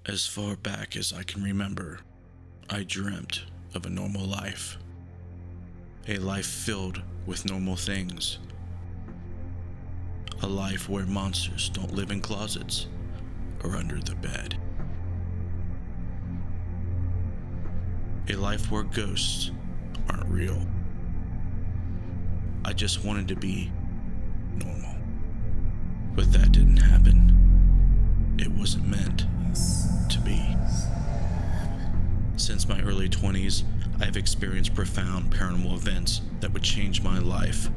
As far back as I can remember, I dreamt of a normal life. A life filled with normal things. A life where monsters don't live in closets or under the bed. A life where ghosts aren't real. I just wanted to be normal. But that didn't happen. It wasn't meant to be. Since my early 20s, I have experienced profound paranormal events that would change my life.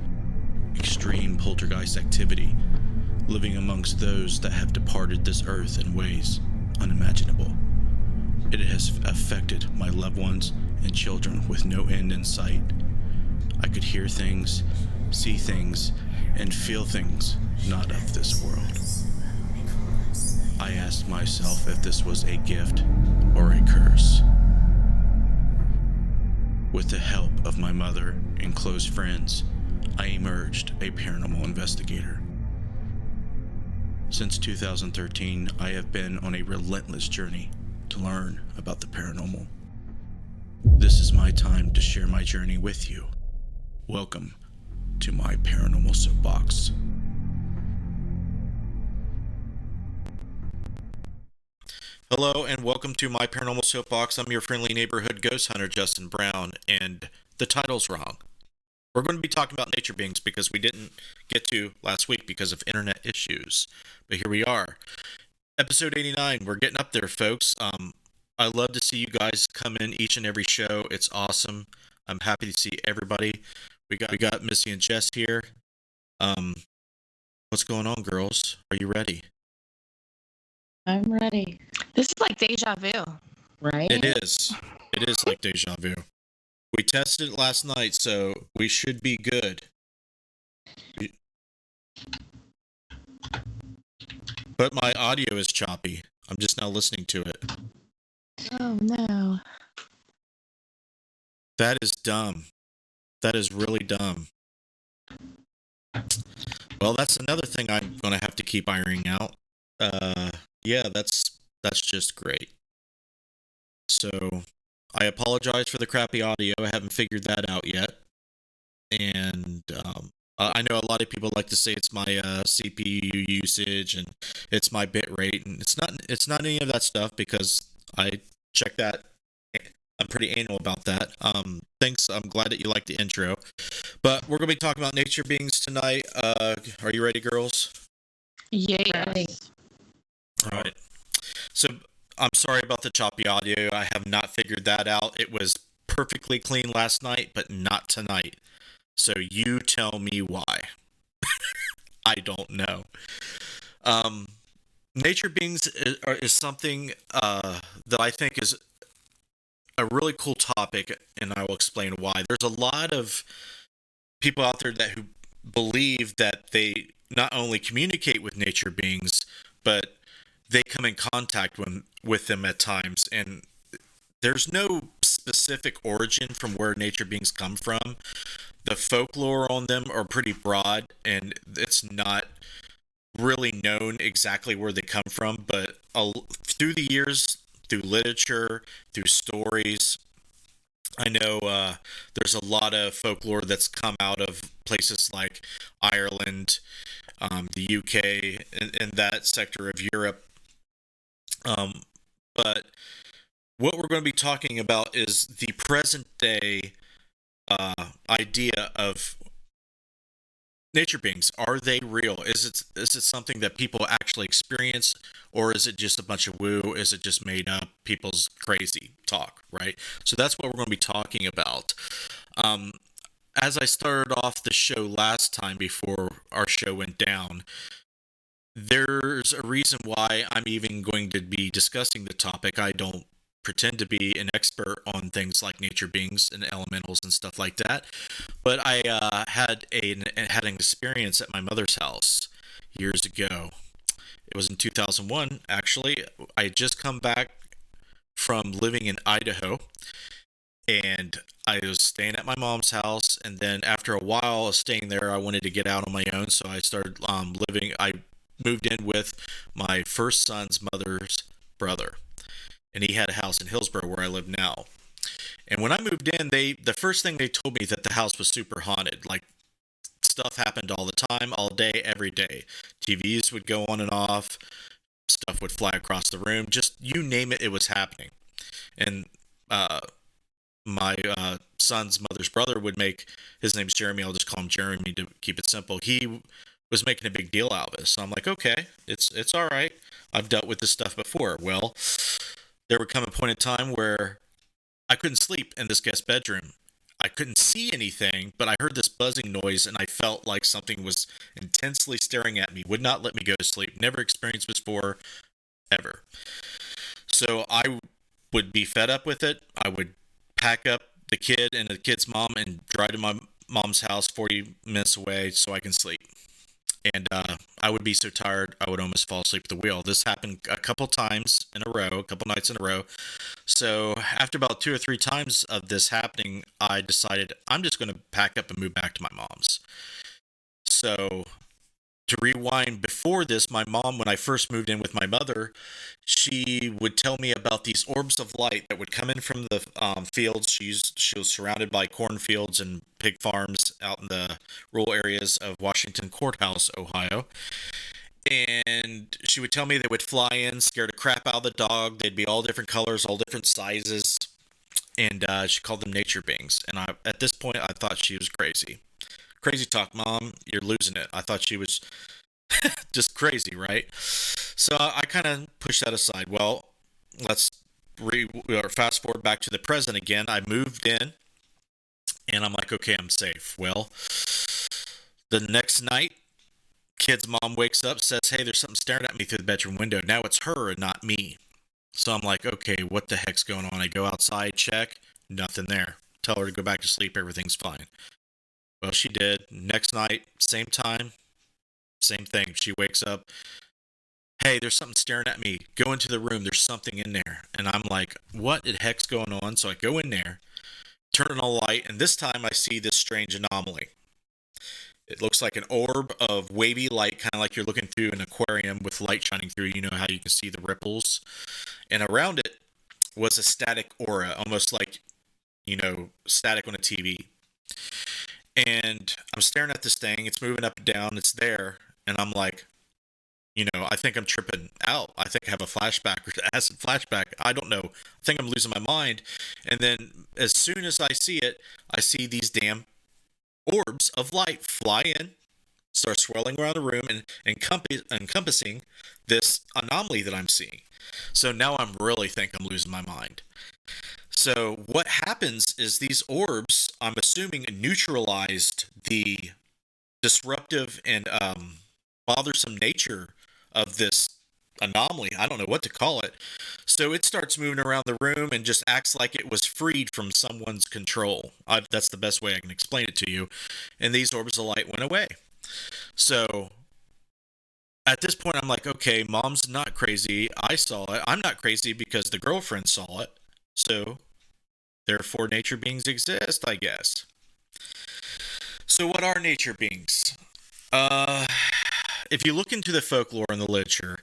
Extreme poltergeist activity, living amongst those that have departed this earth in ways unimaginable. It has affected my loved ones and children with no end in sight. I could hear things, see things, and feel things not of this world. I asked myself if this was a gift or a curse. With the help of my mother and close friends, I emerged a paranormal investigator. Since 2013, I have been on a relentless journey to learn about the paranormal. This is my time to share my journey with you. Welcome to my Paranormal Soapbox. Hello and welcome to my Paranormal Soapbox. I'm your friendly neighborhood ghost hunter, Justin Brown, and the title's wrong. We're going to be talking about nature beings because we didn't get to last week because of internet issues. But here we are. Episode 89, we're getting up there, folks. I love to see you guys come in each and every show. It's awesome. I'm happy to see everybody. We got Missy and Jess here. What's going on, girls? Are you ready? I'm ready. This is like deja vu. Right? It is. It is like deja vu. We tested it last night, so we should be good. But my audio is choppy. I'm just now listening to it. Oh no. That is dumb. That is really dumb. Well, that's another thing I'm going to have to keep ironing out. Yeah, that's just great. So, I apologize for the crappy audio. I haven't figured that out yet. And I know a lot of people like to say it's my CPU usage and it's my bit rate, and it's not any of that stuff because I check that. I'm pretty anal about that. Thanks. I'm glad that you liked the intro. But we're going to be talking about nature beings tonight. Are you ready, girls? Yes. Ready. All right. So I'm sorry about the choppy audio. I have not figured that out. It was perfectly clean last night, but not tonight. So you tell me why. I don't know. Nature beings is something that I think is a really cool topic, and I will explain why. There's a lot of people out there who believe that they not only communicate with nature beings, but they come in contact with them at times, and there's no specific origin from where nature beings come from. The folklore on them are pretty broad, and it's not really known exactly where they come from, but through the years, through literature, through stories, I know there's a lot of folklore that's come out of places like Ireland, the UK, and that sector of Europe. But what we're going to be talking about is the present day idea of nature beings. Are they real? Is it something that people actually experience, or is it just a bunch of woo? Is it just made up people's crazy talk, right? So that's what we're going to be talking about. As I started off the show last time before our show went down, there's a reason why I'm even going to be discussing the topic. I don't pretend to be an expert on things like nature beings and elementals and stuff like that, but I had an experience at my mother's house years ago. It was in 2001, actually. I had just come back from living in Idaho, and I was staying at my mom's house, and then after a while of staying there, I wanted to get out on my own, so I started I moved in with my first son's mother's brother. and he had a house in Hillsborough where I live now. And when I moved in, the first thing they told me that the house was super haunted. Like, stuff happened all the time, all day, every day. TVs would go on and off, stuff would fly across the room, just you name it, it was happening. And my son's mother's brother would make, his name's Jeremy, I'll just call him Jeremy to keep it simple. He was making a big deal out of it. So I'm like, okay, it's all right. I've dealt with this stuff before. Well, there would come a point in time where I couldn't sleep in this guest bedroom. I couldn't see anything, but I heard this buzzing noise and I felt like something was intensely staring at me, would not let me go to sleep. Never experienced this before, ever. So I would be fed up with it. I would pack up the kid and the kid's mom and drive to my mom's house 40 minutes away so I can sleep. And I would be so tired, I would almost fall asleep at the wheel. This happened a couple times in a row, a couple nights in a row. So after about 2 or 3 times of this happening, I decided I'm just going to pack up and move back to my mom's. So to rewind before this, my mom, when I first moved in with my mother, she would tell me about these orbs of light that would come in from the fields. She was surrounded by cornfields and pig farms out in the rural areas of Washington Courthouse, Ohio. And she would tell me they would fly in, scare the crap out of the dog. They'd be all different colors, all different sizes. And she called them nature beings. And at this point, I thought she was crazy. Crazy talk, Mom. You're losing it. I thought she was just crazy, right? So I kind of pushed that aside. Well, let's fast forward back to the present again. I moved in, and I'm like, okay, I'm safe. Well, the next night, kid's mom wakes up, says, hey, there's something staring at me through the bedroom window. Now it's her and not me. So I'm like, okay, what the heck's going on? I go outside, check, nothing there. Tell her to go back to sleep. Everything's fine. Well, she did. Next night, same time, same thing. She wakes up. Hey, there's something staring at me. Go into the room. There's something in there. And I'm like, what the heck's going on? So I go in there, turn on a light, and this time I see this strange anomaly. It looks like an orb of wavy light, kind of like you're looking through an aquarium with light shining through. You know how you can see the ripples. And around it was a static aura, almost like, static on a TV. And I'm staring at this thing. It's moving up and down. It's there. And I'm like, I think I'm tripping out. I think I have a flashback or acid flashback. I don't know. I think I'm losing my mind. And then as soon as I see it, I see these damn orbs of light fly in, start swirling around the room and encompassing this anomaly that I'm seeing. So now I'm really think I'm losing my mind. So what happens is these orbs, I'm assuming, neutralized the disruptive and bothersome nature of this anomaly. I don't know what to call it. So it starts moving around the room and just acts like it was freed from someone's control. That's the best way I can explain it to you. And these orbs of light went away. So at this point, I'm like, okay, Mom's not crazy. I saw it. I'm not crazy because the girlfriend saw it. So therefore, nature beings exist, I guess. So what are nature beings? If you look into the folklore and the literature,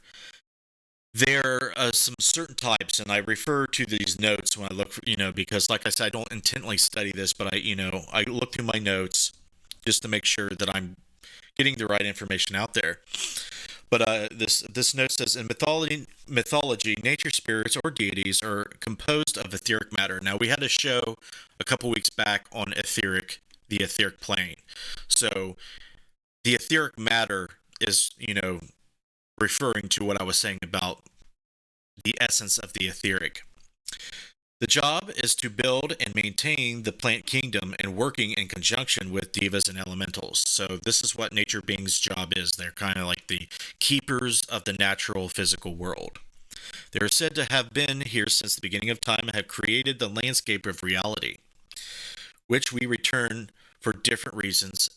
there are some certain types, and I refer to these notes when I look for, because like I said, I don't intently study this, but I look through my notes just to make sure that I'm getting the right information out there. But this note says, in mythology, nature spirits or deities are composed of etheric matter. Now, we had a show a couple weeks back on the etheric plane. So the etheric matter is, referring to what I was saying about the essence of the etheric. The job is to build and maintain the plant kingdom and working in conjunction with devas and elementals. So this is what nature beings' job is. They're kind of like the keepers of the natural physical world. They are said to have been here since the beginning of time and have created the landscape of reality, which we return for different reasons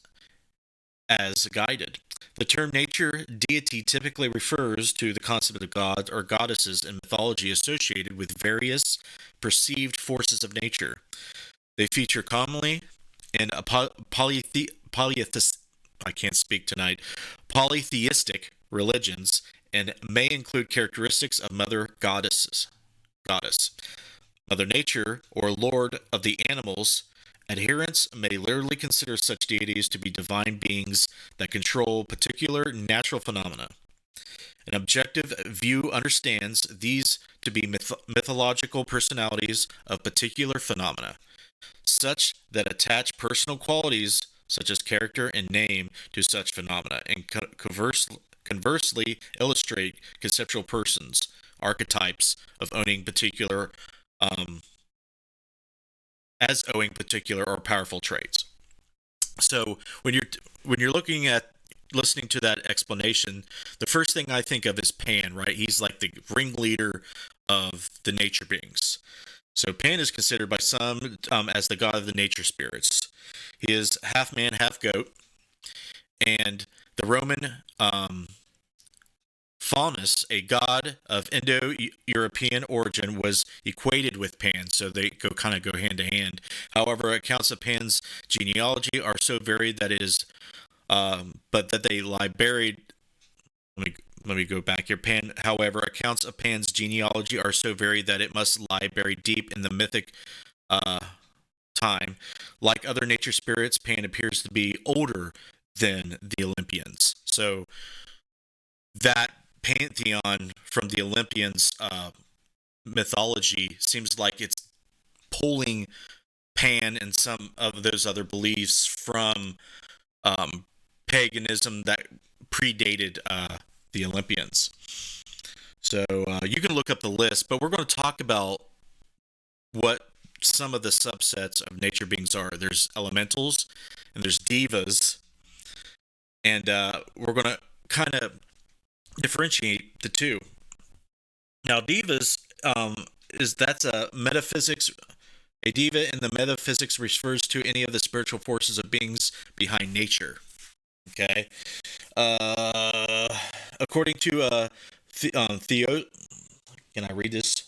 as guided. The term nature deity typically refers to the concept of gods or goddesses in mythology associated with various perceived forces of nature. They feature commonly in a polytheistic religions and may include characteristics of mother goddesses. goddess. Mother Nature, or Lord of the animals, adherents may literally consider such deities to be divine beings that control particular natural phenomena. An objective view understands these to be mythological personalities of particular phenomena, such that attach personal qualities such as character and name to such phenomena, and conversely illustrate conceptual persons, archetypes of owning particular um, as owing particular or powerful traits. So when you're looking at listening to that explanation, the first thing I think of is Pan, right? He's like the ringleader of the nature beings. So Pan is considered by some as the god of the nature spirits. He is half man, half goat, and the Roman Faunus, a god of Indo-European origin, was equated with Pan, so they kind of go hand to hand. However, accounts of Pan's genealogy are so varied that it is, but that they lie buried. Let me go back here. Pan, however, accounts of Pan's genealogy are so varied that it must lie buried deep in the mythic time. Like other nature spirits, Pan appears to be older than the Olympians. So that pantheon from the Olympians' mythology seems like it's pulling Pan and some of those other beliefs from paganism that predated the Olympians. So you can look up the list, but we're going to talk about what some of the subsets of nature beings are. There's elementals and there's devas, and we're going to kind of differentiate the two. Now, devas that's a metaphysics. A deva in the metaphysics refers to any of the spiritual forces of beings behind nature. Okay. According to Theo, can I read this?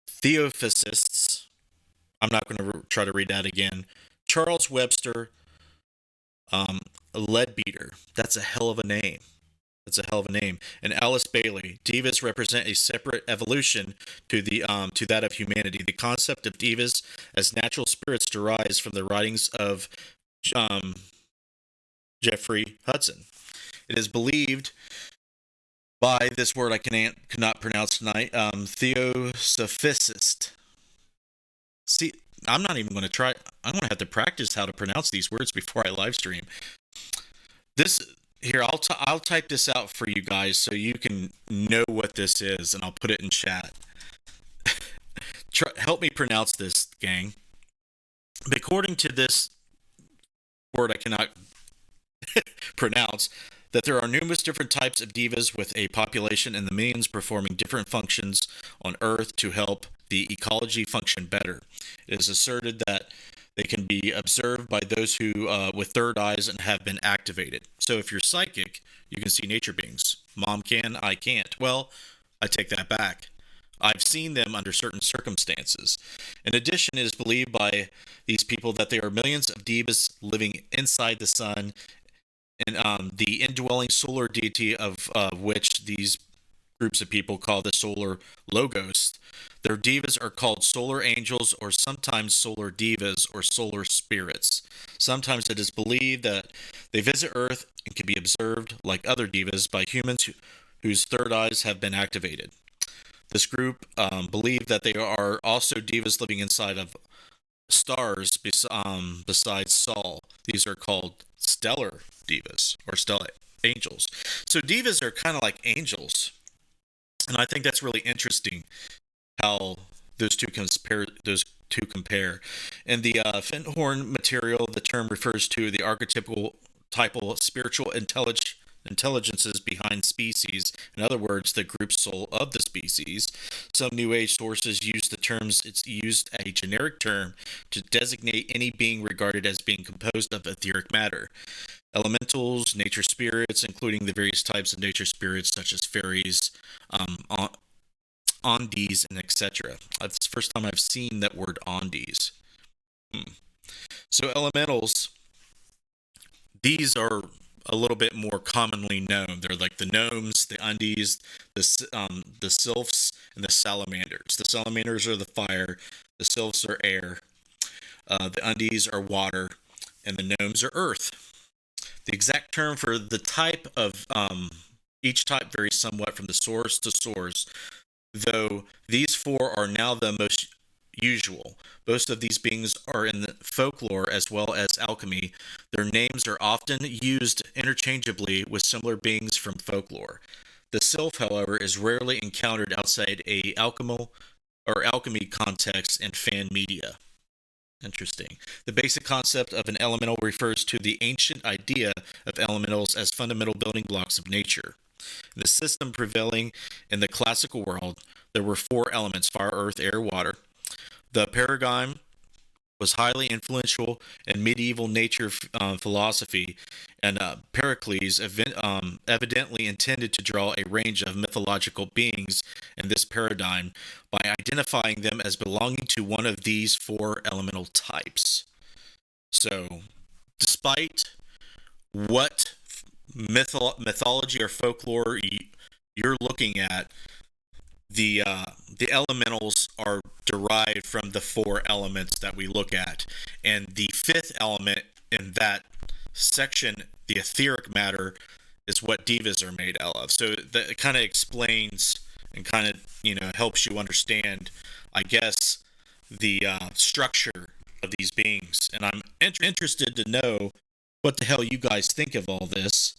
Theosophists. I'm not going to try to read that again. Charles Webster, Leadbeater. That's a hell of a name. That's a hell of a name. And Alice Bailey. Devas represent a separate evolution to that of humanity. The concept of devas as natural spirits derives from the writings of Jeffrey Hudson. It is believed by this word I cannot pronounce tonight, theosophist. See, I'm not even going to try. I'm going to have to practice how to pronounce these words before I live stream. This here, I'll type this out for you guys so you can know what this is, and I'll put it in chat. Help me pronounce this, gang. According to this word I cannot pronounce, that there are numerous different types of devas with a population in the millions performing different functions on Earth to help the ecology function better. It is asserted that they can be observed by those who with third eyes and have been activated. So if you're psychic, you can see nature beings. Mom can, I can't. Well, I take that back. I've seen them under certain circumstances. In addition, it is believed by these people that there are millions of devas living inside the sun, and the indwelling solar deity of which these groups of people call the solar logos. Their devas are called solar angels, or sometimes solar devas, or solar spirits. Sometimes it is believed that they visit Earth and can be observed, like other devas, by humans whose third eyes have been activated. This group believe that they are also devas living inside of stars besides Sol. These are called stellar devas or stellar angels. So devas are kind of like angels, and I think that's really interesting how those two compare. In the Finthorn material, the term refers to the archetypal spiritual intelligences behind species. In other words, the group soul of the species. Some New Age sources use the terms, it's used a generic term to designate any being regarded as being composed of etheric matter. Elementals, nature spirits, including the various types of nature spirits such as faeries, ondies, and etc. That's the first time I've seen that word ondies. So elementals, these are a little bit more commonly known. They're like the gnomes, the undies, the sylphs, and the salamanders. The salamanders are the fire, the sylphs are air, the undies are water, and the gnomes are earth. The exact term for the type of each type varies somewhat from the source to source, though these four are now the most usual. Most of these beings are in the folklore as well as alchemy. Their names are often used interchangeably with similar beings from folklore. The sylph, however, is rarely encountered outside a alchemical or alchemy context in fan media. Interesting. The basic concept of an elemental refers to the ancient idea of elementals as fundamental building blocks of nature. In the system prevailing in the classical world, there were four elements: fire, earth, air, water. The paradigm was highly influential in medieval nature philosophy, and Pericles evidently intended to draw a range of mythological beings in this paradigm by identifying them as belonging to one of these four elemental types. So, despite what mythology or folklore you're looking at, the elementals are derived from the four elements that we look at, and the fifth element in that section, the etheric matter, is what devas are made out of. So that kind of explains and kind of helps you understand, I guess, the structure of these beings. And I'm interested to know what the hell you guys think of all this.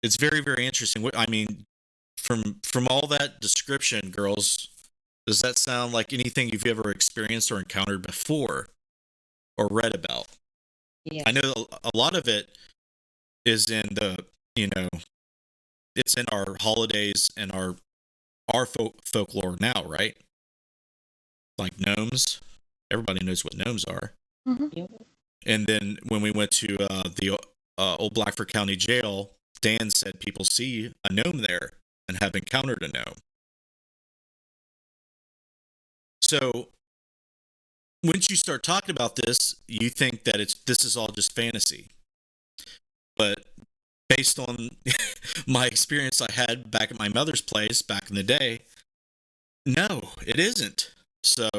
It's very, very interesting. I mean, from all that description, girls, does that sound like anything you've ever experienced or encountered before or read about? Yeah. I know a lot of it is in it's in our holidays and our folklore now, right? Like gnomes. Everybody knows what gnomes are. Yep. And then when we went to the Old Blackford County Jail, Dan said people see a gnome there and have encountered a gnome. So once you start talking about this, you think that this is all just fantasy. But based on my experience I had back at my mother's place back in the day, no, it isn't. So,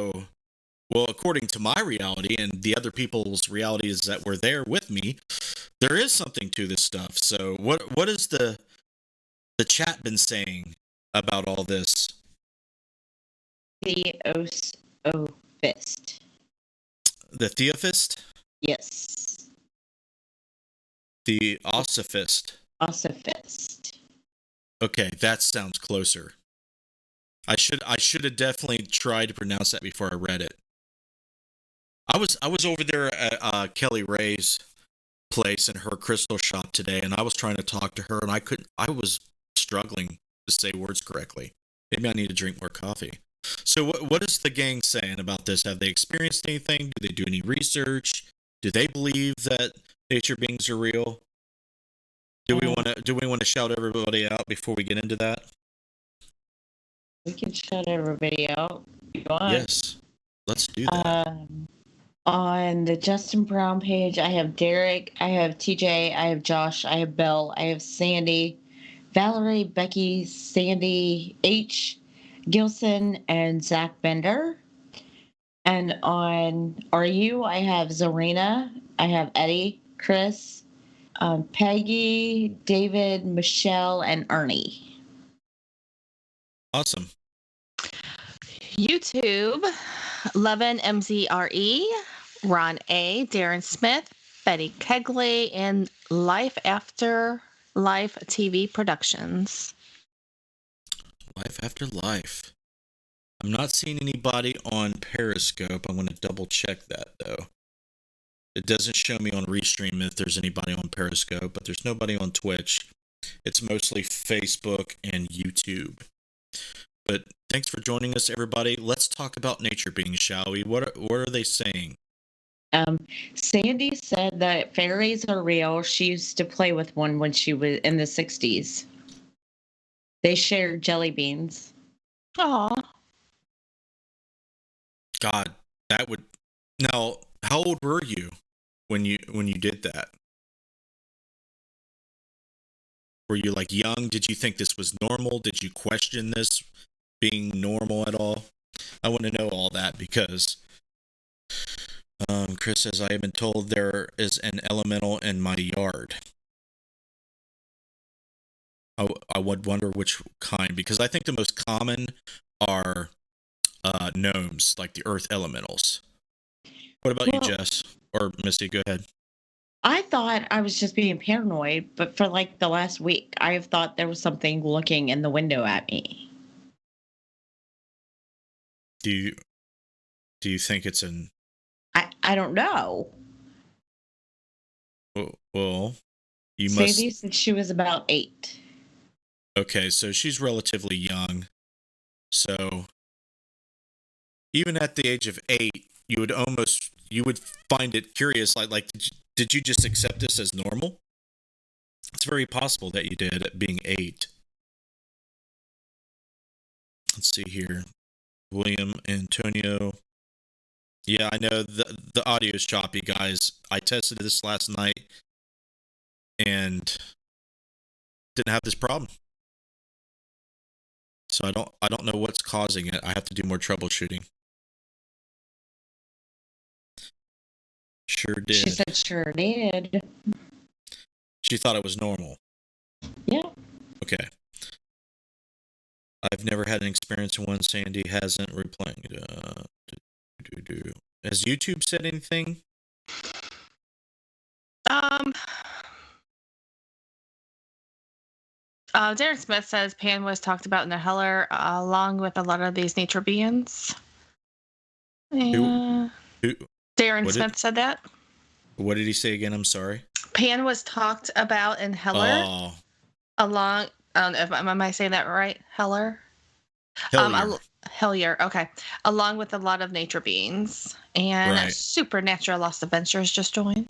well, according to my reality and the other people's realities that were there with me, there is something to this stuff. So, what has the chat been saying about all this? Theosophist. The Theophist? Yes. The Ossiphist? Ossiphist. Okay, that sounds closer. I should have definitely tried to pronounce that before I read it. I was over there at Kelly Ray's place in her crystal shop today, and I was trying to talk to her, and I was struggling to say words correctly. Maybe I need to drink more coffee. So what is the gang saying about this? Have they experienced anything? Do they do any research? Do they believe that nature beings are real? Do we want to shout everybody out before we get into that? We can shut everybody out if you want. Yes. Let's do that. On the Justin Brown page, I have Derek, I have TJ, I have Josh, I have Belle, I have Sandy, Valerie, Becky, Sandy H, Gilson, and Zach Bender. And on RU, I have Zarina, I have Eddie, Chris, Peggy, David, Michelle, and Ernie. Awesome. YouTube, Levin MZRE, Ron A, Darren Smith, Betty Kegley, and Life After Life TV Productions. Life After Life. I'm not seeing anybody on Periscope. I'm going to double check that, though. It doesn't show me on Restream if there's anybody on Periscope, but there's nobody on Twitch. It's mostly Facebook and YouTube. But thanks for joining us, everybody. Let's talk about nature beings, shall we? What are they saying? Sandy said that fairies are real. She used to play with one when she was in the 60s. They shared jelly beans. Aw. God, that would. Now, how old were you when you did that? Were you like young? Did you think this was normal? Did you question this being normal at all? I want to know all that because Chris says, I have been told there is an elemental in my yard. I would wonder which kind, because I think the most common are gnomes, like the earth elementals. What about you, Jess? Or Missy, go ahead. I thought I was just being paranoid, but for like the last week, I have thought there was something looking in the window at me. Do you think it's an... I don't know. Well, you Sandy must... said she was about 8. Okay, so she's relatively young. So even at the age of 8, you would find it curious. Like did you just accept this as normal? It's very possible that you did at being 8. Let's see here. William Antonio. Yeah, I know the audio is choppy, guys. I tested this last night and didn't have this problem. So I don't know what's causing it. I have to do more troubleshooting. Sure did. She said sure did. She thought it was normal. Yeah. Okay. I've never had an experience in one. Sandy hasn't replying. Has YouTube said anything? Darren Smith says Pan was talked about in the Heller along with a lot of these nature beings. Yeah. Who? Darren Smith said that. What did he say again? I'm sorry. Pan was talked about in Heller along. Am I saying that right? Heller. Hellier. Okay. Along with a lot of nature beings and Supernatural Lost Adventures just joined.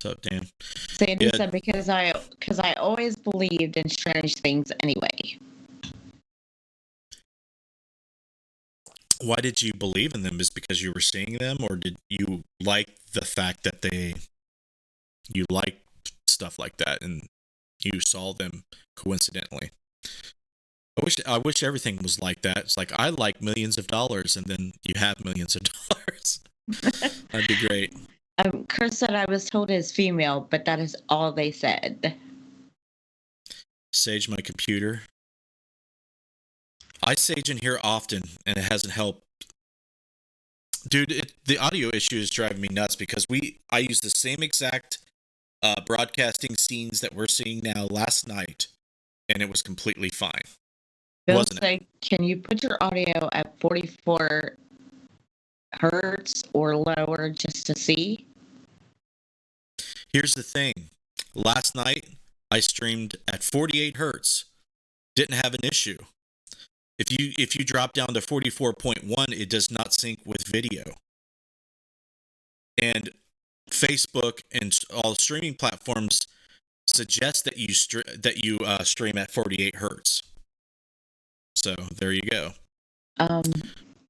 What's up, Dan? Sandy said because I always believed in strange things anyway. Why did you believe in them? Is it because you were seeing them, or did you like the fact that you like stuff like that and you saw them coincidentally? I wish everything was like that. It's like, I like millions of dollars, and then you have millions of dollars. That'd be great. Chris said I was told it's female, but that is all they said. Sage my computer. I sage in here often, and it hasn't helped. Dude, the audio issue is driving me nuts because I used the same exact broadcasting scenes that we're seeing now last night, and it was completely fine. Bill said, can you put your audio at 44 hertz or lower just to see? Here's the thing. Last night, I streamed at 48 hertz. Didn't have an issue. If you drop down to 44.1, it does not sync with video. And Facebook and all streaming platforms suggest that you stream at 48 hertz. So there you go.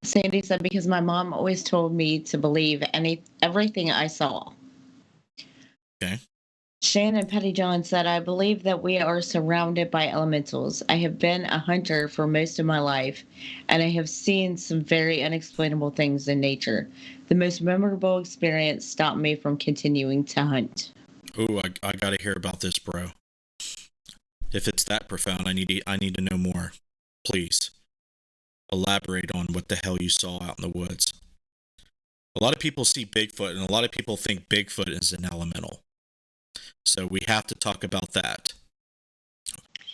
Sandy said because my mom always told me to believe everything I saw. Okay. Shannon Pettyjohn said, I believe that we are surrounded by elementals. I have been a hunter for most of my life, and I have seen some very unexplainable things in nature. The most memorable experience stopped me from continuing to hunt. Ooh, I got to hear about this, bro. If it's that profound, I need to know more. Please elaborate on what the hell you saw out in the woods. A lot of people see Bigfoot, and a lot of people think Bigfoot is an elemental. So we have to talk about that.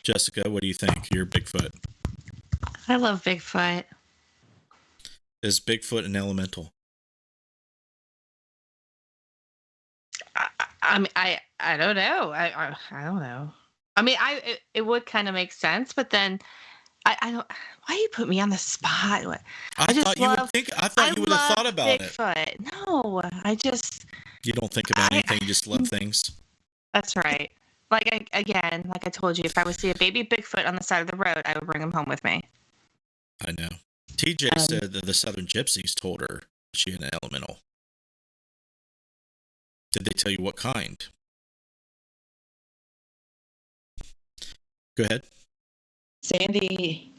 Jessica, what do you think? You're Bigfoot. I love Bigfoot. Is Bigfoot an elemental? I mean, I don't know. I don't know. I mean, it would kind of make sense, but then I don't. Why you put me on the spot? I thought you would have thought about Bigfoot. it. No, You don't think about anything. You just love things. That's right. Like I told you, if I would see a baby Bigfoot on the side of the road, I would bring him home with me. I know. TJ said that the Southern Gypsies told her she had an elemental. Did they tell you what kind? Go ahead. Sandy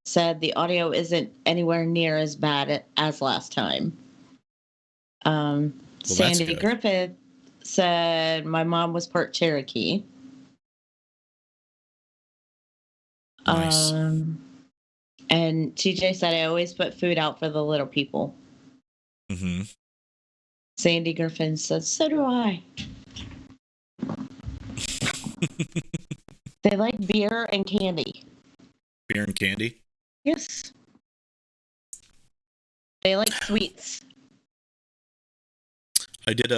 said the audio isn't anywhere near as bad as last time. Well, that's Sandy good. Griffith said my mom was part Cherokee. Nice. And TJ said I always put food out for the little people. Mm-hmm. Sandy Griffin said, so do I. They like beer and candy. Beer and candy? Yes. They like sweets. I did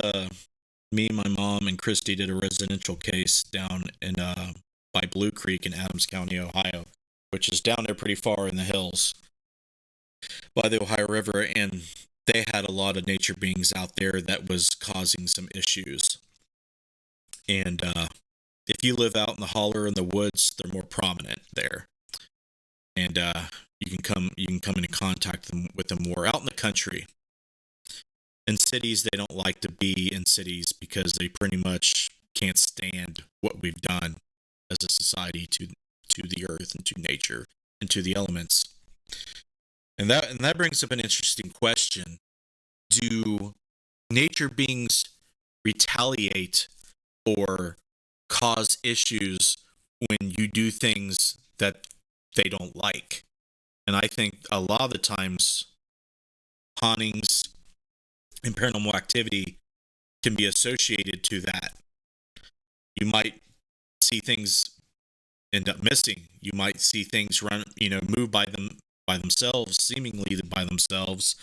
me, my mom, and Christy did a residential case down in by Blue Creek in Adams County, Ohio, which is down there pretty far in the hills by the Ohio River, and they had a lot of nature beings out there that was causing some issues. And if you live out in the holler in the woods, they're more prominent there, and you can come into contact with them more out in the country. In cities, they don't like to be in cities because they pretty much can't stand what we've done as a society to the earth and to nature and to the elements. And that brings up an interesting question. Do nature beings retaliate or cause issues when you do things that they don't like? And I think a lot of the times hauntings and paranormal activity can be associated to that. You might see things end up missing. You might see things move by themselves, seemingly by themselves.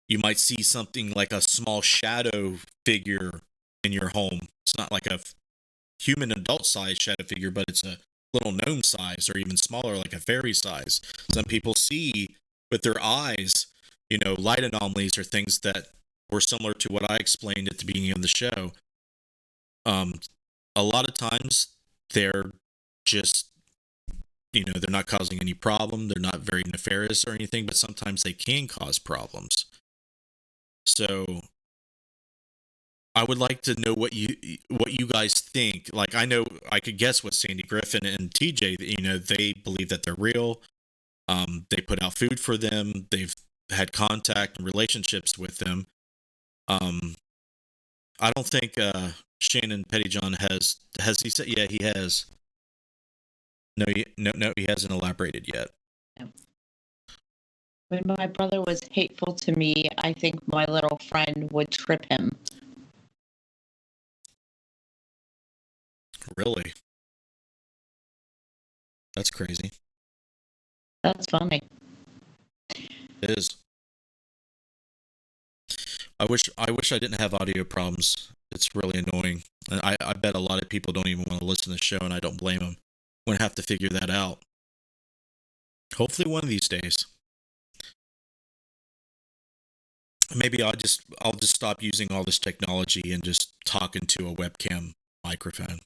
You might see something like a small shadow figure in your home. It's not like a human adult size shadow figure, but it's a little gnome size or even smaller, like a fairy size. Some people see with their eyes, light anomalies or things that were similar to what I explained at the beginning of the show. A lot of times they're just, they're not causing any problem. They're not very nefarious or anything, but sometimes they can cause problems. So I would like to know what you guys think. Like, I know I could guess what Sandy Griffin and TJ, they believe that they're real. They put out food for them. They've had contact and relationships with them. I don't think Shannon Pettyjohn has he said? Yeah, he has. No, he hasn't elaborated yet. No. When my brother was hateful to me, I think my little friend would trip him. Really? That's crazy. That's funny. It is. I wish I didn't have audio problems. It's really annoying. And I bet a lot of people don't even want to listen to the show, and I don't blame them. I'm gonna have to figure that out. Hopefully one of these days. Maybe I'll just stop using all this technology and just talk into a webcam microphone.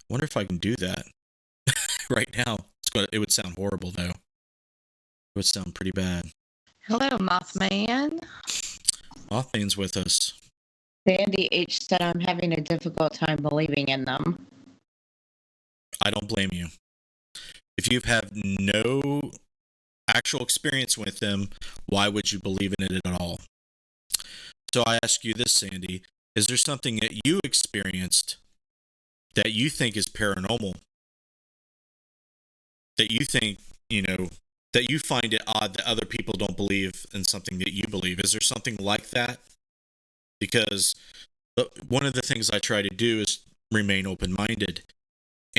Wonder if I can do that right now. It would sound horrible though. It would sound pretty bad. Hello, Mothman. Mothman's with us. Sandy H said I'm having a difficult time believing in them. I don't blame you. If you've had no actual experience with them, why would you believe in it at all? So I ask you this, Sandy. Is there something that you experienced that you think is paranormal? That you think, that you find it odd that other people don't believe in something that you believe? Is there something like that? Because one of the things I try to do is remain open-minded.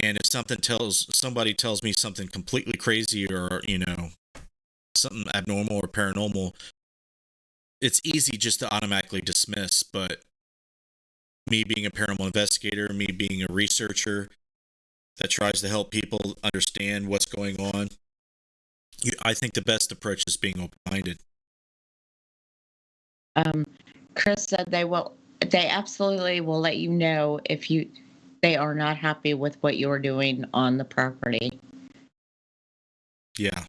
And if somebody tells me something completely crazy or, something abnormal or paranormal, it's easy just to automatically dismiss. But me being a paranormal investigator, me being a researcher that tries to help people understand what's going on, I think the best approach is being open-minded. Chris said they absolutely will let you know if they are not happy with what you're doing on the property. Yeah.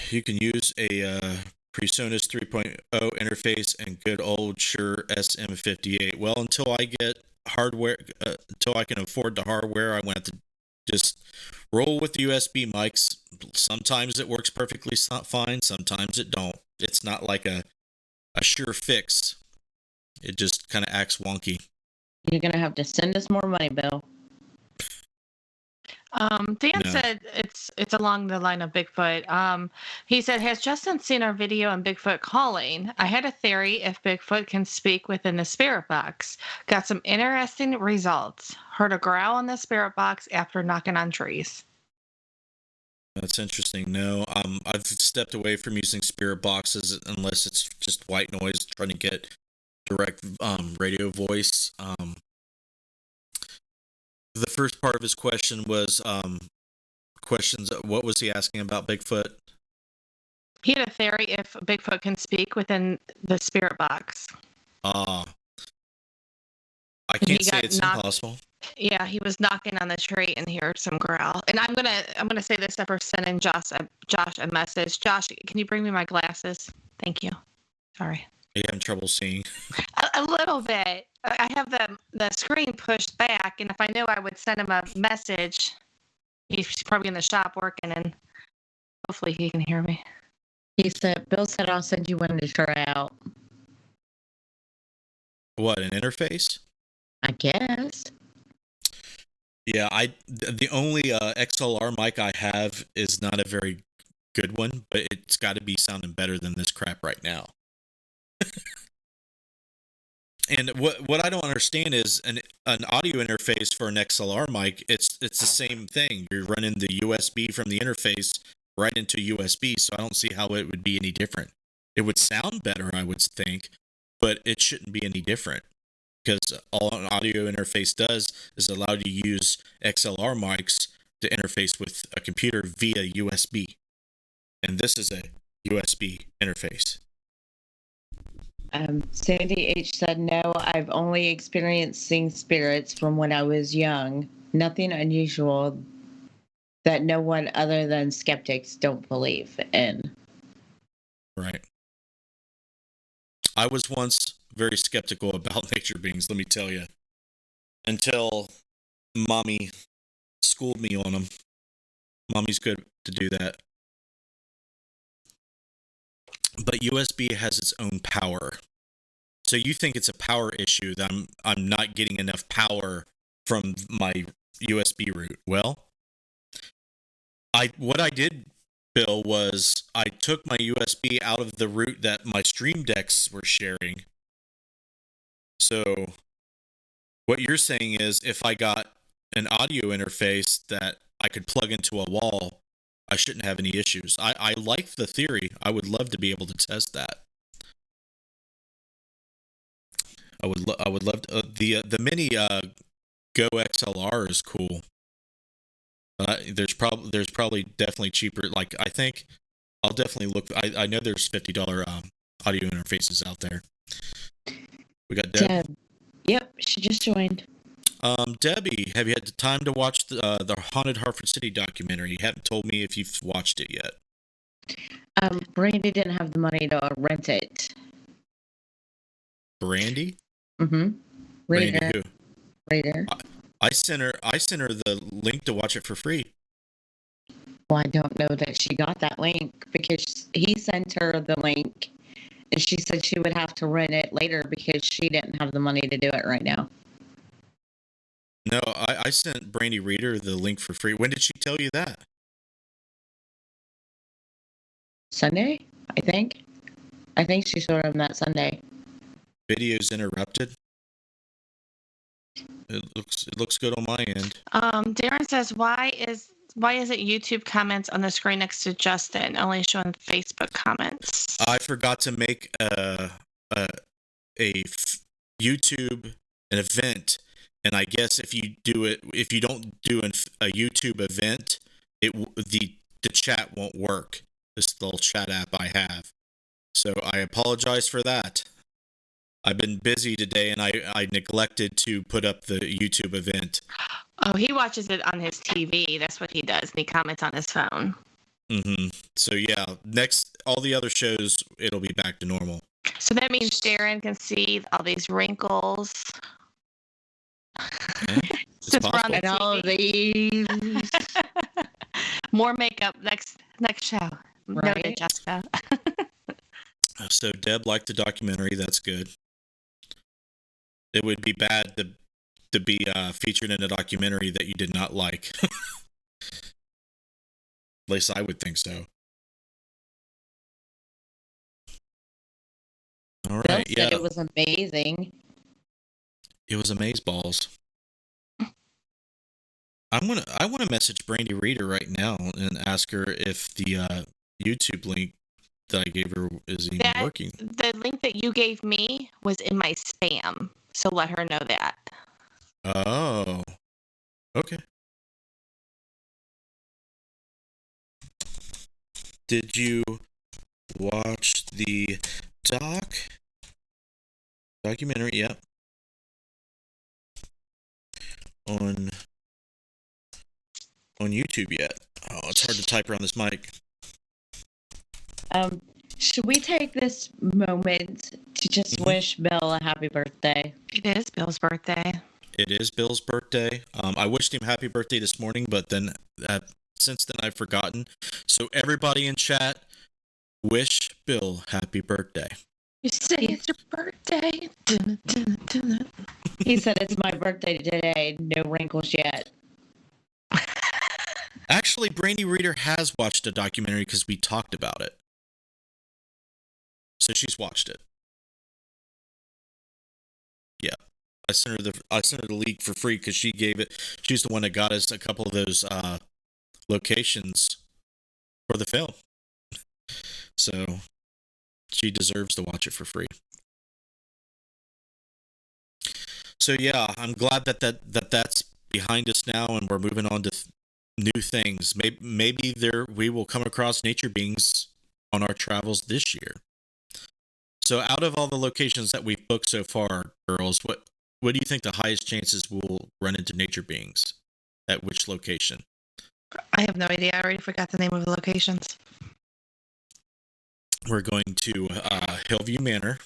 You can use a PreSonus 3.0 interface and good old Shure SM58. Well, until I get hardware, until I can afford the hardware, I'm going to have to just roll with the USB mics. Sometimes it works perfectly fine, sometimes it don't. It's not like a sure fix. It just kind of acts wonky. You're gonna have to send us more money, Bill. Dan No. said it's along the line of Bigfoot. He said, has Justin seen our video on Bigfoot calling? I had a theory if Bigfoot can speak within the spirit box. Got some interesting results. Heard a growl in the spirit box after knocking on trees. That's interesting. No, I've stepped away from using spirit boxes unless it's just white noise, trying to get direct radio voice. The first part of his question was questions. What was he asking about Bigfoot? He had a theory if Bigfoot can speak within the spirit box. I And can't he say got it's knocked. impossible. Yeah, he was knocking on the tree and heard some growl. And I'm gonna say this after sending Josh a message. Josh, can you bring me my glasses? Thank you. Sorry. Are you having trouble seeing? A little bit. I have the screen pushed back, and if I knew I would send him a message, he's probably in the shop working, and hopefully he can hear me. Bill said I'll send you one to try out. What, an interface? I guess. Yeah, the only XLR mic I have is not a very good one, but it's got to be sounding better than this crap right now. And what I don't understand is an audio interface for an XLR mic. It's the same thing. You're running the USB from the interface right into USB, so I don't see how it would be any different. It would sound better, I would think, but it shouldn't be any different because all an audio interface does is allow you to use XLR mics to interface with a computer via USB, and this is a USB interface. Sandy H said, no, I've only experienced seeing spirits from when I was young. Nothing unusual that no one other than skeptics don't believe in. Right. I was once very skeptical about nature beings, let me tell you, until Mommy schooled me on them. Mommy's good to do that. But USB has its own power. So you think it's a power issue that I'm not getting enough power from my USB route. Well, what I did, Bill, was I took my USB out of the route that my stream decks were sharing. So what you're saying is if I got an audio interface that I could plug into a wall, I shouldn't have any issues. I like the theory. I would love to be able to test that. I would love to, the mini Go XLR is cool. There's probably definitely cheaper. Like I think I'll definitely look. I know there's $50 audio interfaces out there. We got Deb. Yep, she just joined. Debbie, have you had the time to watch the Haunted Hartford City documentary? You haven't told me if you've watched it yet. Brandy didn't have the money to rent it. Brandy? Mm-hmm. Brandy who? Later. I sent her the link to watch it for free. Well, I don't know that she got that link because he sent her the link and she said she would have to rent it later because she didn't have the money to do it right now. No, I sent Brandy Reader the link for free. When did she tell you that? Sunday, I think. I think she showed him that Sunday. Video's interrupted. It looks good on my end. Darren says, why is it YouTube comments on the screen next to Justin only showing Facebook comments? I forgot to make a YouTube an event, and I guess if you don't do a YouTube event, the chat won't work. This little chat app I have, so I apologize for that. I've been busy today, and I neglected to put up the YouTube event. Oh, he watches it on his TV. That's what he does, and he comments on his phone. So yeah, next all the other shows it'll be back to normal. So that means Darren can see all these wrinkles. Yeah, Since we're on the And all of these. More makeup next show. Noted, Right? Jessica. So Deb liked the documentary. That's good. It would be bad to be featured in a documentary that you did not like. At least I would think so. All Bill right, said yeah, it was amazing. it was amazeballs. I want to message Brandy Reader right now and ask her if the YouTube link that I gave her is even working. The link that you gave me was in my spam, so let her know that. Oh, okay. Did you watch the documentary? Yep. On YouTube yet? Oh, it's hard to type around this mic. Should we take this moment to just wish Bill a happy birthday? It is Bill's birthday. It is Bill's birthday. I wished him happy birthday this morning, but then since then I've forgotten. So everybody in chat, wish Bill happy birthday. You say it's your birthday. Dun, dun, dun, dun. He said it's my birthday today. No wrinkles yet. Actually, Brandy Reader has watched a documentary because we talked about it. So she's watched it. Yeah. I sent her the link for free because she gave it. She's the one that got us a couple of those locations for the film. So she deserves to watch it for free. So yeah, I'm glad that's behind us now, and we're moving on to new things. Maybe we will come across nature beings on our travels this year. So out of all the locations that we've booked so far, girls, what do you think the highest chances we'll run into nature beings? At which location? I have no idea. I already forgot the name of the locations. We're going to Hillview Manor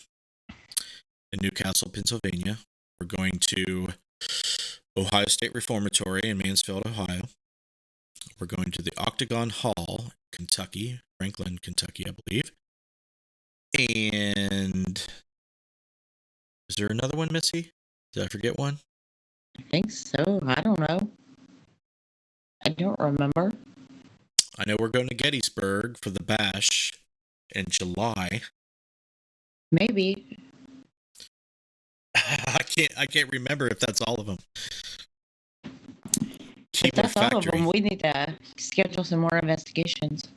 in Newcastle, Pennsylvania. We're going to Ohio State Reformatory in Mansfield, Ohio. We're going to the Octagon Hall, Kentucky, Franklin, Kentucky, I believe. And is there another one, Missy? Did I forget one? I think so. I don't know. I don't remember. I know we're going to Gettysburg for the bash in July. Maybe. I can't remember if that's all of them. If that's all of them, we need to schedule some more investigations.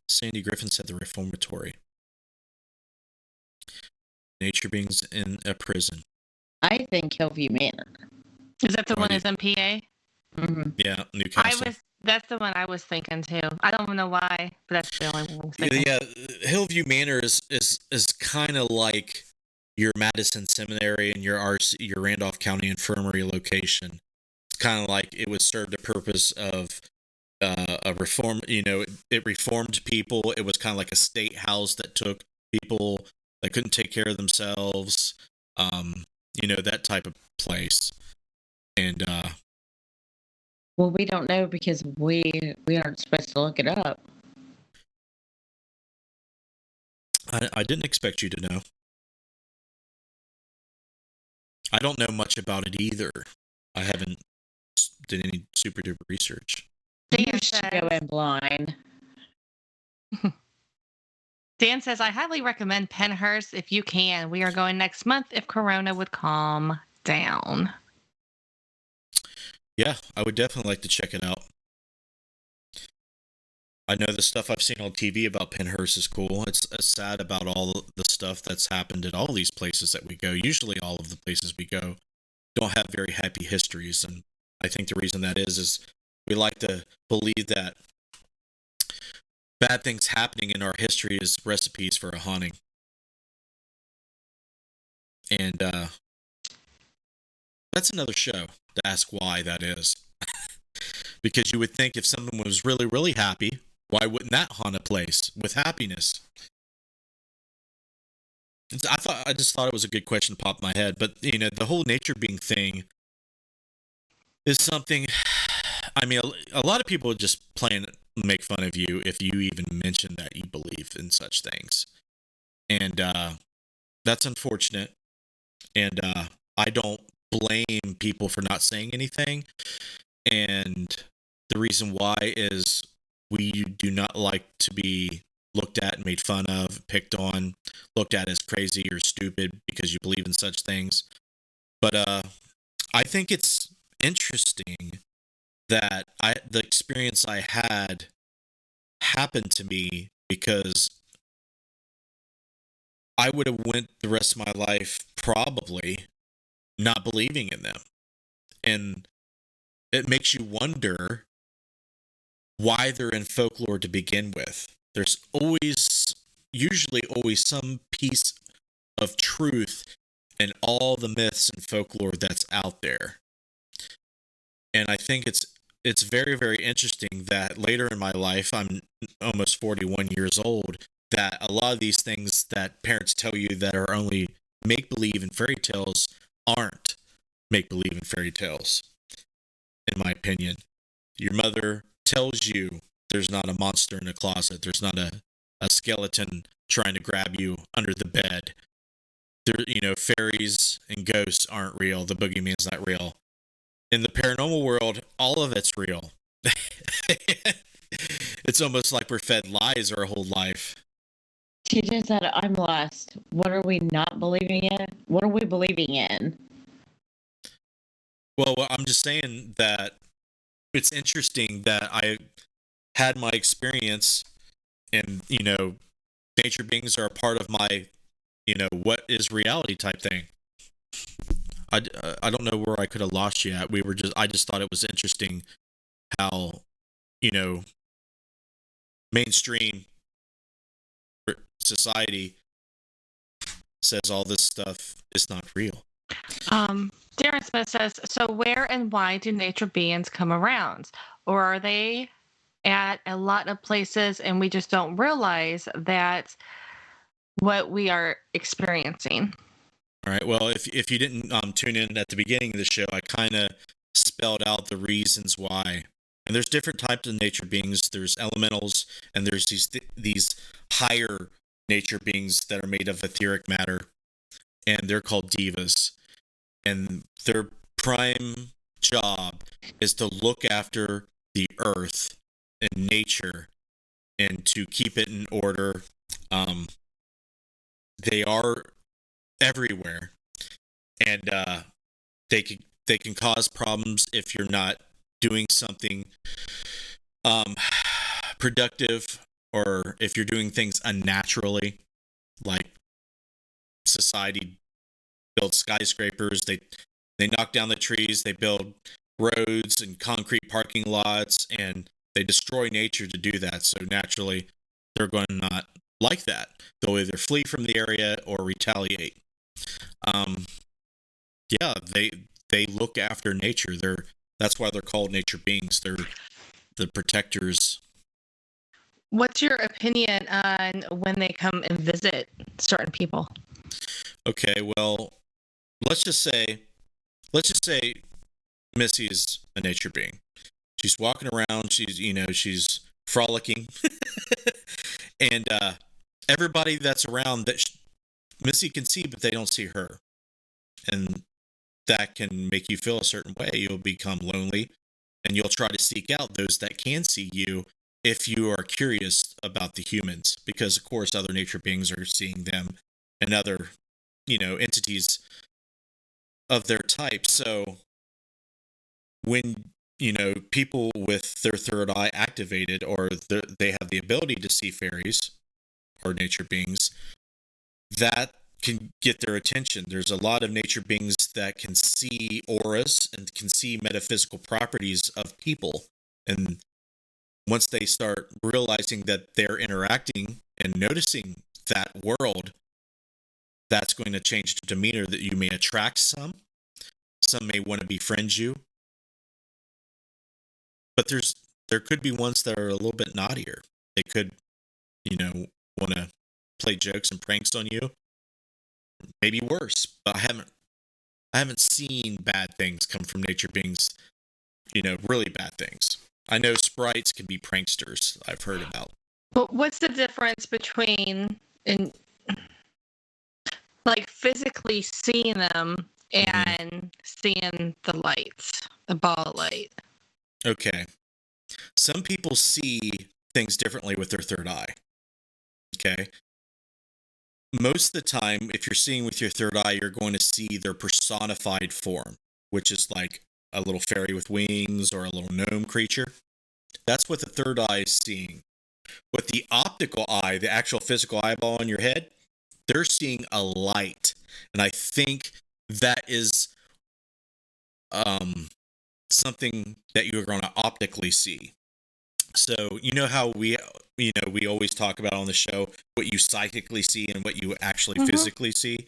Sandy Griffin said the Reformatory. Nature beings in a prison. I think Hillview Manor. Is that the one that's in PA? Mm-hmm. Yeah, Newcastle. That's the one I was thinking too. I don't know why, but that's the only one I was thinking. Yeah, Hillview Manor is kind of like your Madison Seminary and your Randolph County Infirmary location. It's kind of like it would serve the purpose of a reform. You know, it reformed people. It was kind of like a state house that took people that couldn't take care of themselves. You know, that type of place. And well, we don't know because we aren't supposed to look it up. I didn't expect you to know. I don't know much about it either. I haven't did any super duper research. You should go in blind. Dan says, I highly recommend Pennhurst if you can. We are going next month if Corona would calm down. Yeah, I would definitely like to check it out. I know the stuff I've seen on TV about Pennhurst is cool. It's sad about all the stuff that's happened at all these places that we go. Usually all of the places we go don't have very happy histories. And I think the reason that is we like to believe that bad things happening in our history is recipes for a haunting. And that's another show to ask why that is. Because you would think if someone was really, really happy Why wouldn't that haunt a place with happiness? I just thought it was a good question to pop in my head. But the whole nature being thing is something. I mean, a lot of people just make fun of you if you even mention that you believe in such things, and that's unfortunate. And I don't blame people for not saying anything. And the reason why is we do not like to be looked at and made fun of, picked on, looked at as crazy or stupid because you believe in such things. But I think it's interesting that the experience I had happened to me because I would have went the rest of my life probably not believing in them. And it makes you wonder why they're in folklore to begin with. There's usually always some piece of truth in all the myths and folklore that's out there. And I think it's very, very interesting that later in my life, I'm almost 41 years old, that a lot of these things that parents tell you that are only make-believe and fairy tales aren't make-believe and fairy tales, in my opinion. Your mother tells you there's not a monster in the closet. There's not a skeleton trying to grab you under the bed. Fairies and ghosts aren't real. The boogeyman's not real. In the paranormal world, all of it's real. It's almost like we're fed lies our whole life. TJ said, I'm lost. What are we not believing in? What are we believing in? Well, I'm just saying that it's interesting that I had my experience, and nature beings are a part of my what is reality type thing. I don't know where I could have lost you at. I just thought it was interesting how mainstream society says all this stuff is not real. Darren Smith says, so where and why do nature beings come around? Or are they at a lot of places and we just don't realize that what we are experiencing? All right. Well, if you didn't tune in at the beginning of the show, I kind of spelled out the reasons why. And there's different types of nature beings. There's elementals, and there's these higher nature beings that are made of etheric matter, and they're called devas. And their prime job is to look after the earth and nature and to keep it in order. They are everywhere, and they can cause problems if you're not doing something productive, or if you're doing things unnaturally, like society builds skyscrapers, they knock down the trees, they build roads and concrete parking lots, and they destroy nature to do that. So naturally, they're going to not like that. They'll either flee from the area or retaliate. Yeah, they look after nature. That's why they're called nature beings. They're the protectors. What's your opinion on when they come and visit certain people? Okay, well, let's just say Missy is a nature being. She's walking around, she's frolicking. And everybody that's around that Missy can see, but they don't see her. And that can make you feel a certain way. You'll become lonely, and you'll try to seek out those that can see you if you are curious about the humans, because of course other nature beings are seeing them and other entities of their type. So when people with their third eye activated, or they have the ability to see fairies or nature beings, that can get their attention. There's a lot of nature beings that can see auras and can see metaphysical properties of people. And once they start realizing that they're interacting and noticing that world, that's going to change the demeanor, that you may attract some. Some may want to befriend you. But there could be ones that are a little bit naughtier. They could, want to play jokes and pranks on you. Maybe worse, but I haven't seen bad things come from nature beings, really bad things. I know sprites can be pranksters, I've heard about. But what's the difference between like physically seeing them and seeing the lights, the ball of light? Okay. Some people see things differently with their third eye. Okay. Most of the time, if you're seeing with your third eye, you're going to see their personified form, which is like a little fairy with wings or a little gnome creature. That's what the third eye is seeing. With the optical eye, the actual physical eyeball on your head, they're seeing a light. And I think that is something that you're going to optically see. So, how we always talk about on the show what you psychically see and what you actually physically see.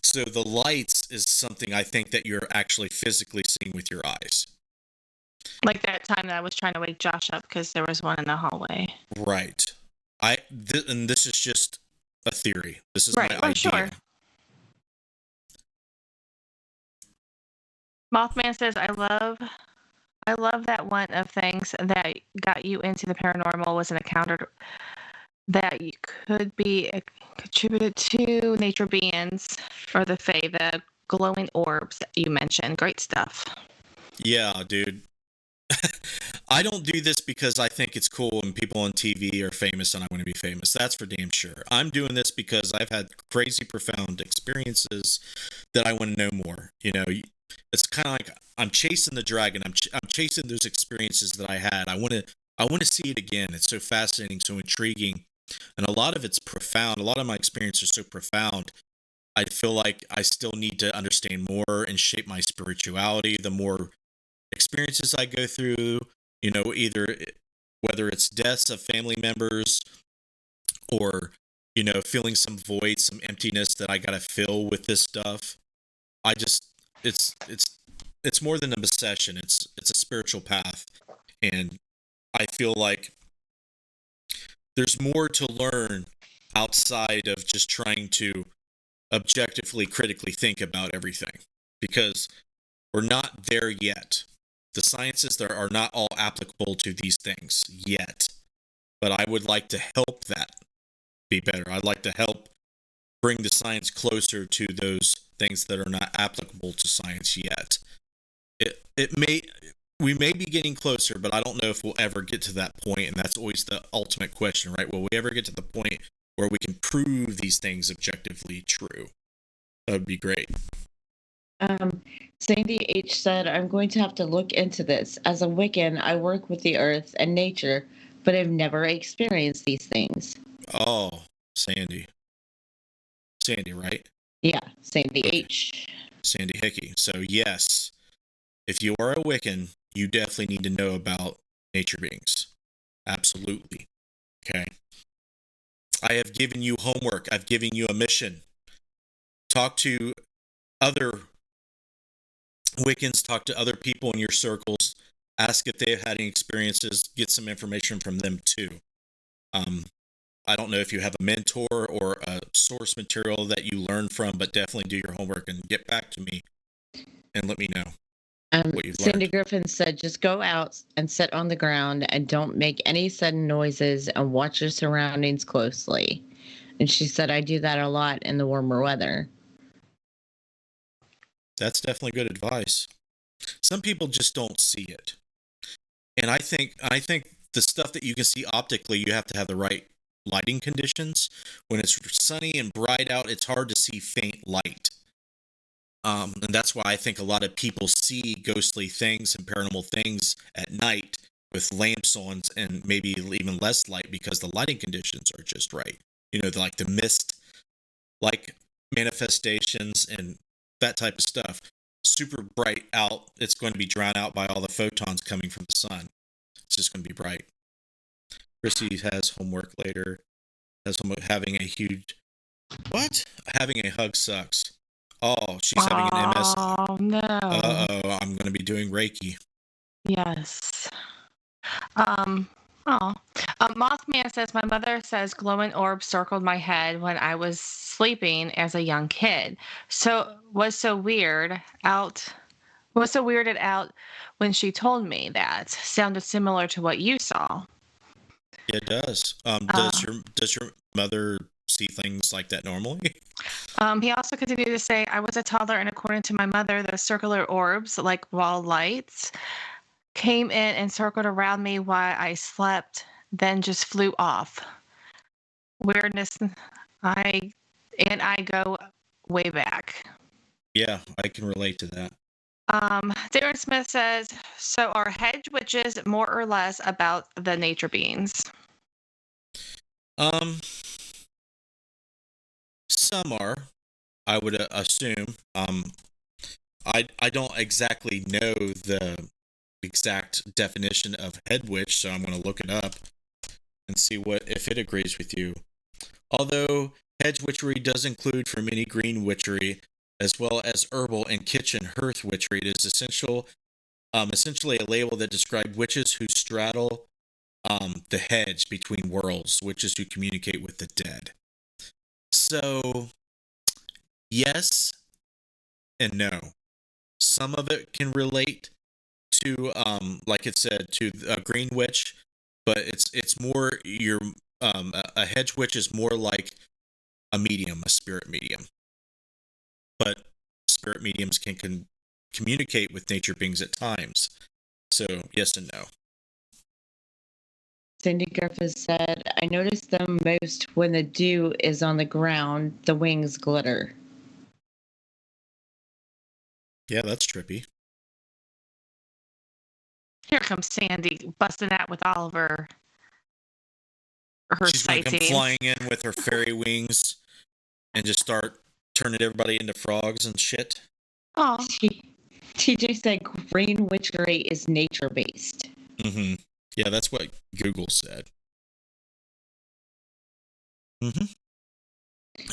So the lights is something I think that you're actually physically seeing with your eyes. Like that time that I was trying to wake Josh up because there was one in the hallway. Right. And this is just a theory. This is right. my idea. Sure. Mothman says, I love that one of things that got you into the paranormal was an encounter that you could be contributed to nature beings or the fae, the glowing orbs that you mentioned. Great stuff. Yeah, dude. I don't do this because I think it's cool and people on TV are famous and I want to be famous. That's for damn sure. I'm doing this because I've had crazy, profound experiences that I want to know more. It's kind of like I'm chasing the dragon. I'm chasing those experiences that I had. I want to see it again. It's so fascinating, so intriguing, and a lot of it's profound. A lot of my experiences are so profound. I feel like I still need to understand more and shape my spirituality. The more experiences I go through, either whether it's deaths of family members or, feeling some void, some emptiness that I got to fill with this stuff. It's more than an obsession. It's a spiritual path. And I feel like there's more to learn outside of just trying to objectively, critically think about everything, because we're not there yet. The sciences that are not all applicable to these things yet, but I would like to help that be better. I'd like to help bring the science closer to those things that are not applicable to science yet. We may be getting closer, but I don't know if we'll ever get to that point, and that's always the ultimate question, right? Will we ever get to the point where we can prove these things objectively true? That would be great. Sandy H said, I'm going to have to look into this. As a Wiccan, I work with the earth and nature, but I've never experienced these things. Oh, Sandy, right? Yeah, Sandy H. Sandy Hickey. So yes, if you are a Wiccan, you definitely need to know about nature beings. Absolutely. Okay. I have given you homework. I've given you a mission. Talk to other Wiccans, talk to other people in your circles, ask if they've had any experiences, get some information from them too. I don't know if you have a mentor or a source material that you learn from, but definitely do your homework and get back to me and let me know what you've Cindy learned. Griffin said, just go out and sit on the ground and don't make any sudden noises and watch your surroundings closely. And she said, I do that a lot in the warmer weather. That's definitely good advice. Some people just don't see it. And I think the stuff that you can see optically, you have to have the right lighting conditions. When it's sunny and bright out, it's hard to see faint light. And that's why I think a lot of people see ghostly things and paranormal things at night with lamps on and maybe even less light because the lighting conditions are just right. Like the mist, like manifestations and that type of stuff. Super bright out. It's going to be drowned out by all the photons coming from the sun. It's just going to be bright. Chrissy has homework later. Has homework having a huge... What? Having a hug sucks. Oh, she's having an MS. Oh, no. Uh-oh, I'm going to be doing Reiki. Yes. Mothman says my mother says glowing orbs circled my head when I was sleeping as a young kid. So was so weirded out when she told me that. Sounded similar to what you saw. Yeah, it does. Uh, Does your mother see things like that normally? he also continued to say, I was a toddler, and according to my mother, those circular orbs, like ball lights, came in and circled around me while I slept, then just flew off. Weirdness. I I go way back. Yeah, I can relate to that. Darren Smith says, so are hedge witches more or less about the nature beings? Um, some are, I would assume. I don't exactly know the exact definition of head witch, so I'm going to look it up and see what if it agrees with you. Although hedge witchery does include for many green witchery, as well as herbal and kitchen hearth witchery, it is essentially a label that describes witches who straddle the hedge between worlds, witches who communicate with the dead. So, yes and no. Some of it can relate to, like it said, to a green witch, but it's more your a hedge witch is more like a medium, a spirit medium. But spirit mediums can communicate with nature beings at times. So yes and no. Cindy Griffiths said, I notice them most when the dew is on the ground, the wings glitter. Yeah, that's trippy. Here comes Sandy busting out with all of her She's gonna come sightings. flying in with her fairy wings and just start turning everybody into frogs and shit. Oh, TJ said green witchery is nature based. Mm-hmm. Yeah, that's what Google said. Mm-hmm.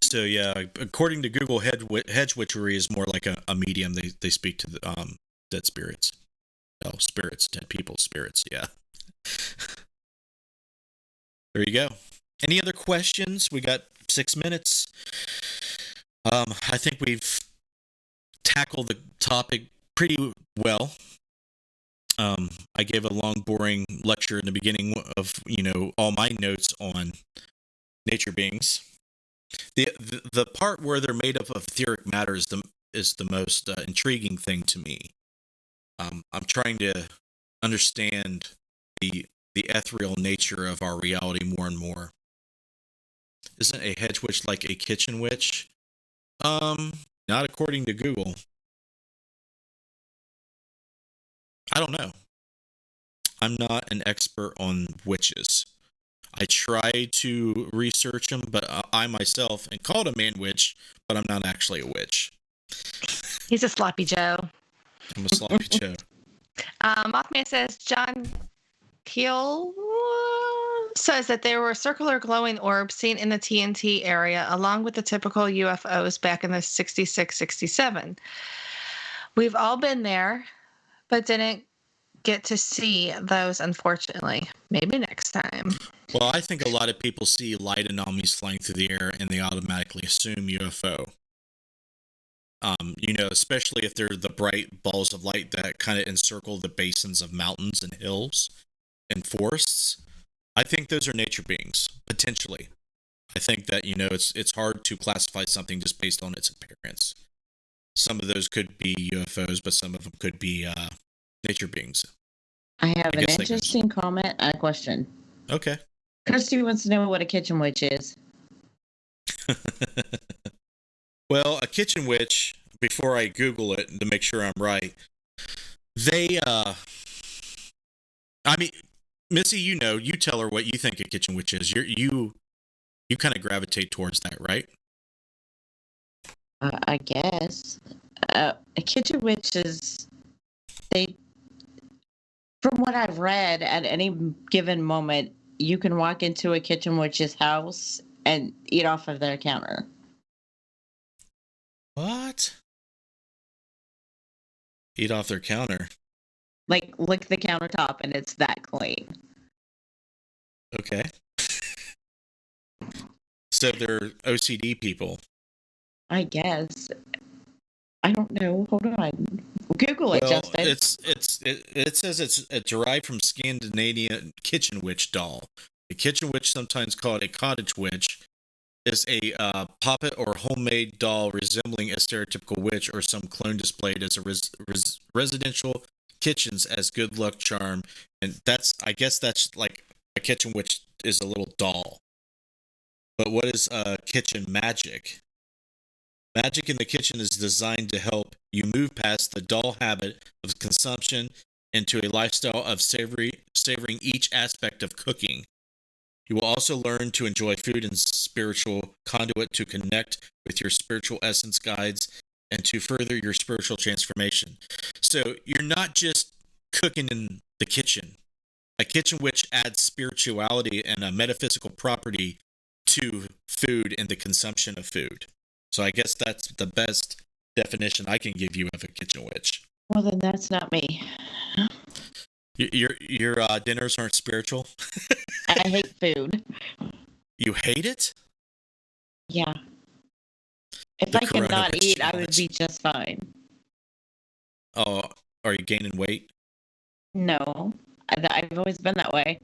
So yeah, according to Google, hedge witchery is more like a medium. They speak to the dead spirits. Oh, spirits, dead people's spirits. Yeah. There you go. Any other questions? We got 6 minutes. I think we've tackled the topic pretty well. I gave a long, boring lecture in the beginning of all my notes on nature beings. The part where they're made up of etheric matter is the most intriguing thing to me. I'm trying to understand the ethereal nature of our reality more and more. Isn't a hedge witch like a kitchen witch? Not according to Google. I don't know. I'm not an expert on witches. I try to research them, but I myself am called a man witch, but I'm not actually a witch. he's a sloppy Joe. I'm a sloppy Joe. Mothman says John Keel says that there were circular glowing orbs seen in the TNT area, along with the typical UFOs back in the 66, 67. We've all been there, but didn't get to see those, unfortunately. Maybe next time. Well, I think a lot of people see light anomalies flying through the air and they automatically assume UFO. Especially if they're the bright balls of light that kind of encircle the basins of mountains and hills and forests. I think those are nature beings, potentially. I think that, it's hard to classify something just based on its appearance. Some of those could be UFOs, but some of them could be nature beings. I have I an guess interesting comment and a question. Okay. Kirsty wants to know what a kitchen witch is. Well, a kitchen witch, before I Google it to make sure I'm right, they, I mean, Missy, you tell her what you think a kitchen witch is. You kind of gravitate towards that, right? I guess. A kitchen witch is, they, from what I've read, at any given moment, you can walk into a kitchen witch's house and eat off of their counter. What? Eat off their counter. Like, lick the countertop and it's that clean. Okay. So they're OCD people. I guess. I don't know. Hold on. Google it, Well, Justin. it says it's derived from Scandinavian kitchen witch doll. A kitchen witch, sometimes called a cottage witch, is a puppet or homemade doll resembling a stereotypical witch or some clone displayed as a residential kitchens as good luck charm. And I guess that's like a kitchen witch is a little doll. But what is kitchen magic? Magic in the kitchen is designed to help you move past the dull habit of consumption into a lifestyle of savoring each aspect of cooking. You will also learn to enjoy food and spiritual conduit to connect with your spiritual essence guides and to further your spiritual transformation. So you're not just cooking in the kitchen. A kitchen witch adds spirituality and a metaphysical property to food and the consumption of food. So I guess that's the best definition I can give you of a kitchen witch. Well, then that's not me. Your dinners aren't spiritual. I hate food. You hate it? Yeah. If The I could not Coronavirus eat, I would challenge. be just fine. Oh, are you gaining weight? No. I've always been that way.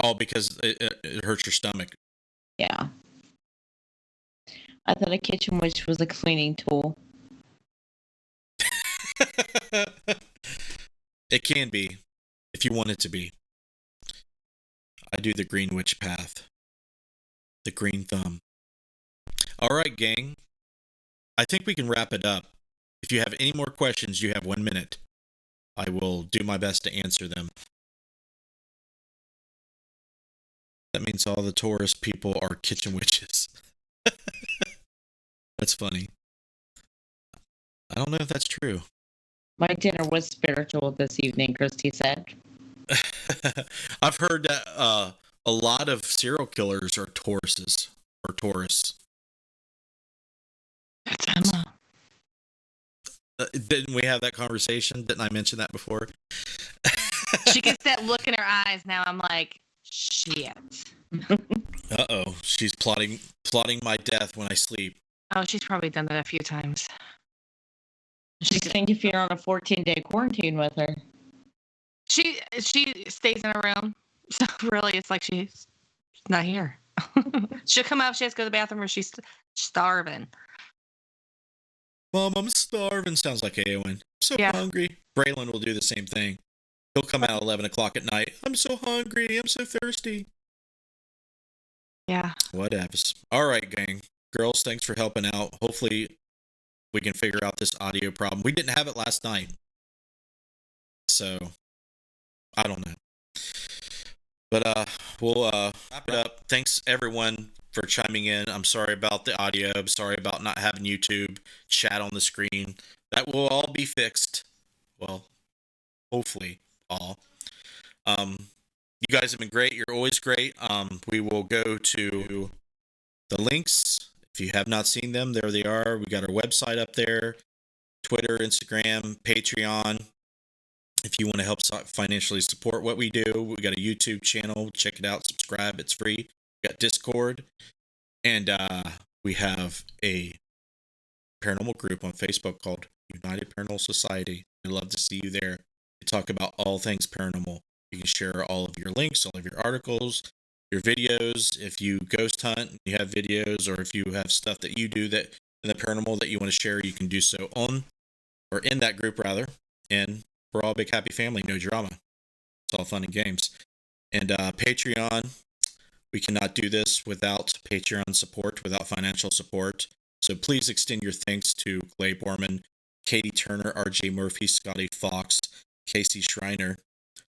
Oh, because it hurts your stomach. Yeah. I thought a kitchen witch was a cleaning tool. It can be, if you want it to be. I do the green witch path. The green thumb. All right, gang. I think we can wrap it up. If you have any more questions, you have 1 minute. I will do my best to answer them. That means all the Taurus people are kitchen witches. That's funny. I don't know if that's true. My dinner was spiritual this evening, Christy said. I've heard that a lot of serial killers are Tauruses or Taurus. That's Emma. Didn't we have that conversation? Didn't I mention that before? She gets that look in her eyes now. I'm like, shit. Uh-oh, she's plotting my death when I sleep. Oh, she's probably done that a few times. She's saying if you're on a 14-day quarantine with her. She stays in her room. So really, it's like she's not here. She'll come out. She has to go to the bathroom, or she's starving. Mom, I'm starving. Sounds like Aowen. I'm so Yeah. hungry. Braylon will do the same thing. He'll come out 11 o'clock at night. I'm so hungry. I'm so thirsty. Yeah. Whatever. All right, gang. Girls, thanks for helping out. Hopefully, we can figure out this audio problem. We didn't have it last night. So, I don't know. But we'll wrap it up. Thanks, everyone, for chiming in. I'm sorry about the audio. I'm sorry about not having YouTube chat on the screen. That will all be fixed. Well, hopefully, all. You guys have been great. You're always great. We will go to the links. If you have not seen them, there they are. We got our website up there, Twitter, Instagram, Patreon. If you want to help financially support what we do, we got a YouTube channel. Check it out. Subscribe. It's free. We got Discord. And we have a paranormal group on Facebook called United Paranormal Society. We'd love to see you there. We talk about all things paranormal. You can share all of your links, all of your articles, your videos. If you ghost hunt, you have videos, or if you have stuff that you do that in the paranormal that you want to share, you can do so on or in that group rather. And we're all a big happy family, no drama. It's all fun and games. And Patreon, we cannot do this without Patreon support, without financial support. So please extend your thanks to Clay Borman, Katie Turner, RJ Murphy, Scotty Fox, Casey Schreiner,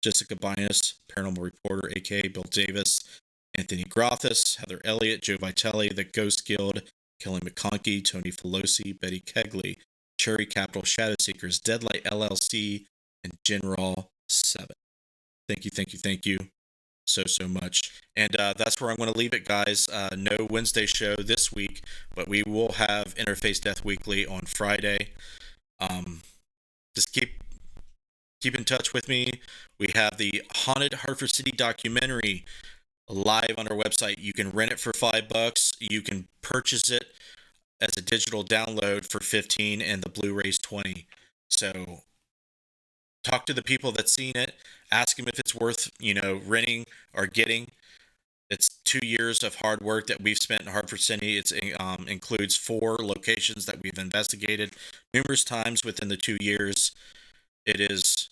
Jessica Binus, Paranormal Reporter, aka Bill Davis, Anthony Grothis, Heather Elliott, Joe Vitelli, The Ghost Guild, Kelly McConkey, Tony Felosi, Betty Kegley, Cherry Capital Shadow Seekers, Deadlight LLC, and General 7. Thank you so much. And that's where I'm going to leave it, guys. No Wednesday show this week, but we will have Interface Death Weekly on Friday. Just keep keep in touch with me. We have the Haunted Hartford City documentary live on our website. You can rent it for $5. You can purchase it as a digital download for 15, and the Blu-ray's 20. So talk to the people that's seen it. Ask them if it's worth, renting or getting. It's 2 years of hard work that we've spent in Hartford City. It includes 4 locations that we've investigated numerous times within the 2 years. It is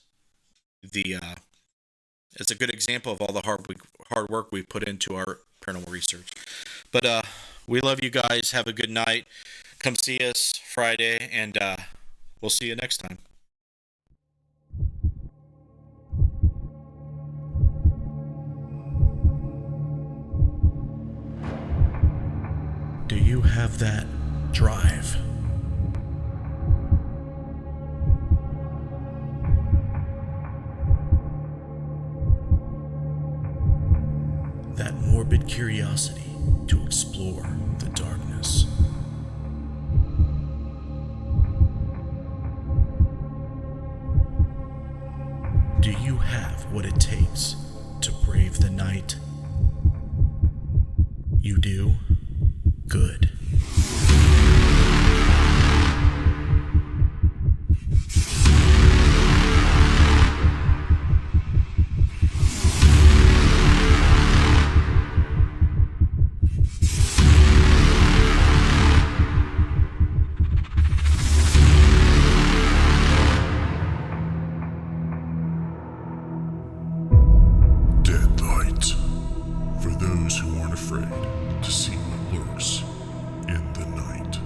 it's a good example of all the hard work we've put into our paranormal research. But we love you guys. Have a good night. Come see us Friday, and we'll see you next time. Do you have that drive? That morbid curiosity to explore the darkness? Do you have what it takes to brave the night? You do? Good. Dead light. For those who aren't afraid to see what lurks in the night.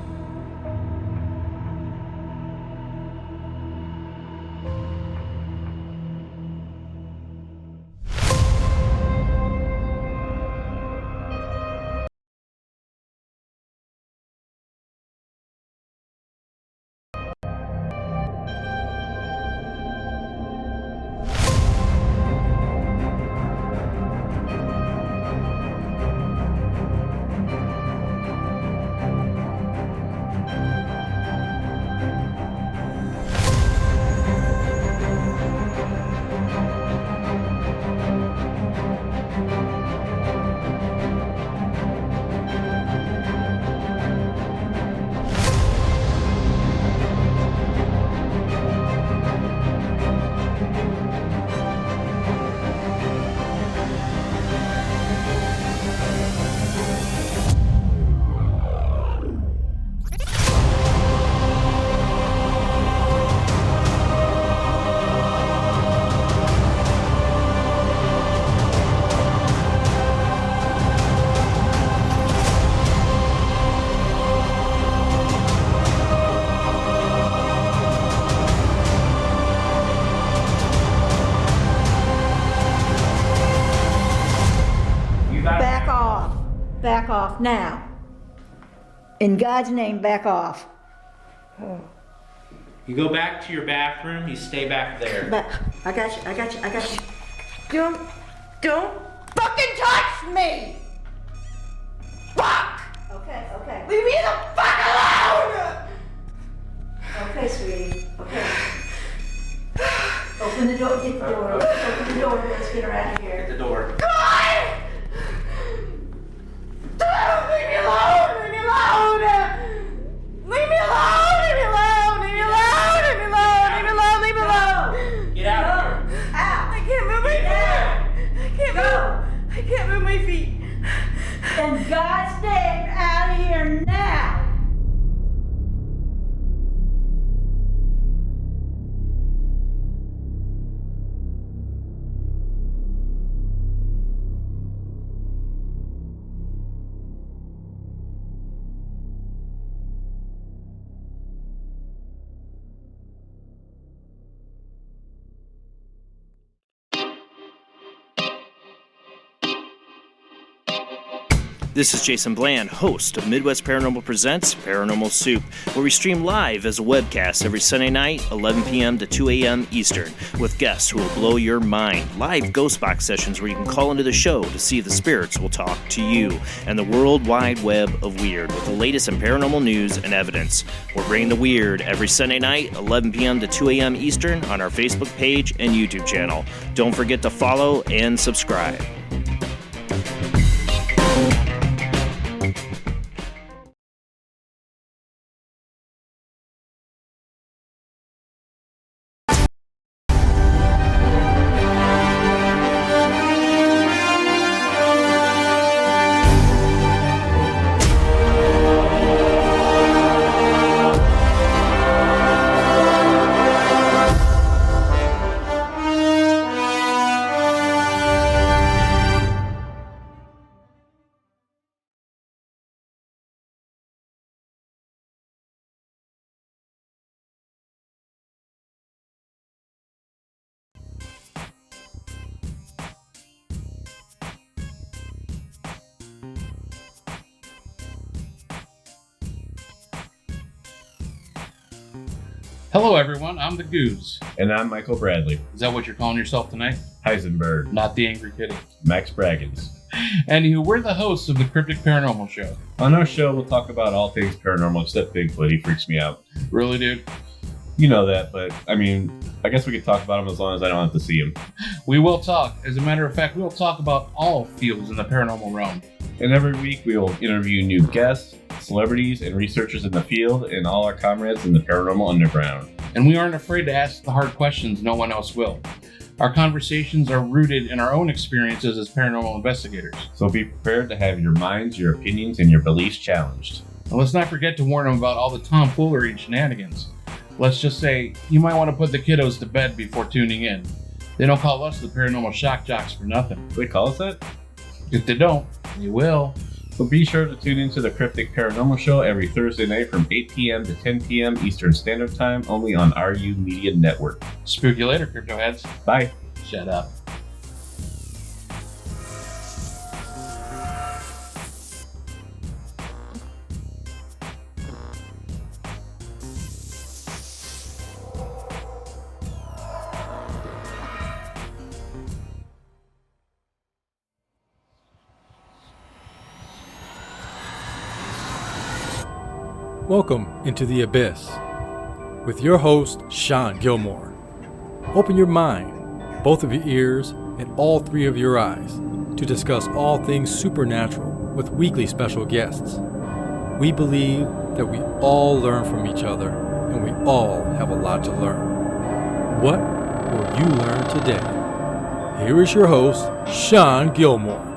Back off now. In God's name, back off. You go back to your bathroom, you stay back there. But I got you. Don't fucking touch me! Fuck! Okay. Leave me the fuck alone! Okay, sweetie. Okay. Open the door, get the door. Open the door, let's get her out of here. Get the door. God! Leave me alone! Leave me alone! Leave me alone! Leave me alone! Leave me alone! Leave me alone! Leave me alone! Leave me alone! Get out of here. Out! I can't move my feet! I can't move my feet! In God's name, out of here now! This is Jason Bland, host of Midwest Paranormal Presents Paranormal Soup, where we stream live as a webcast every Sunday night, 11 p.m. to 2 a.m. Eastern, with guests who will blow your mind. Live ghost box sessions where you can call into the show to see if the spirits will talk to you, and the World Wide Web of Weird with the latest in paranormal news and evidence. We're bringing the weird every Sunday night, 11 p.m. to 2 a.m. Eastern on our Facebook page and YouTube channel. Don't forget to follow and subscribe. Hello, everyone. I'm the Goose. And I'm Michael Bradley. Is that what you're calling yourself tonight? Heisenberg. Not the Angry Kitty. Max Braggins. Anywho, we're the hosts of the Cryptic Paranormal Show. On our show, we'll talk about all things paranormal except Bigfoot. He freaks me out. Really, dude? You know that, but I mean, I guess we could talk about him as long as I don't have to see him. We will talk. As a matter of fact, we'll talk about all fields in the paranormal realm. And every week, we will interview new guests, celebrities, and researchers in the field, and all our comrades in the paranormal underground. And we aren't afraid to ask the hard questions no one else will. Our conversations are rooted in our own experiences as paranormal investigators. So be prepared to have your minds, your opinions, and your beliefs challenged. And let's not forget to warn them about all the tomfoolery and shenanigans. Let's just say, you might want to put the kiddos to bed before tuning in. They don't call us the paranormal shock jocks for nothing. Do they call us that? If they don't, they will. So be sure to tune into the Cryptic Paranormal Show every Thursday night from 8 p.m. to 10 p.m. Eastern Standard Time, only on RU Media Network. Spook you later, crypto heads. Bye. Shut up. Welcome into the Abyss with your host, Sean Gilmore. Open your mind, both of your ears, and all three of your eyes to discuss all things supernatural with weekly special guests. We believe that we all learn from each other and we all have a lot to learn. What will you learn today? Here is your host, Sean Gilmore.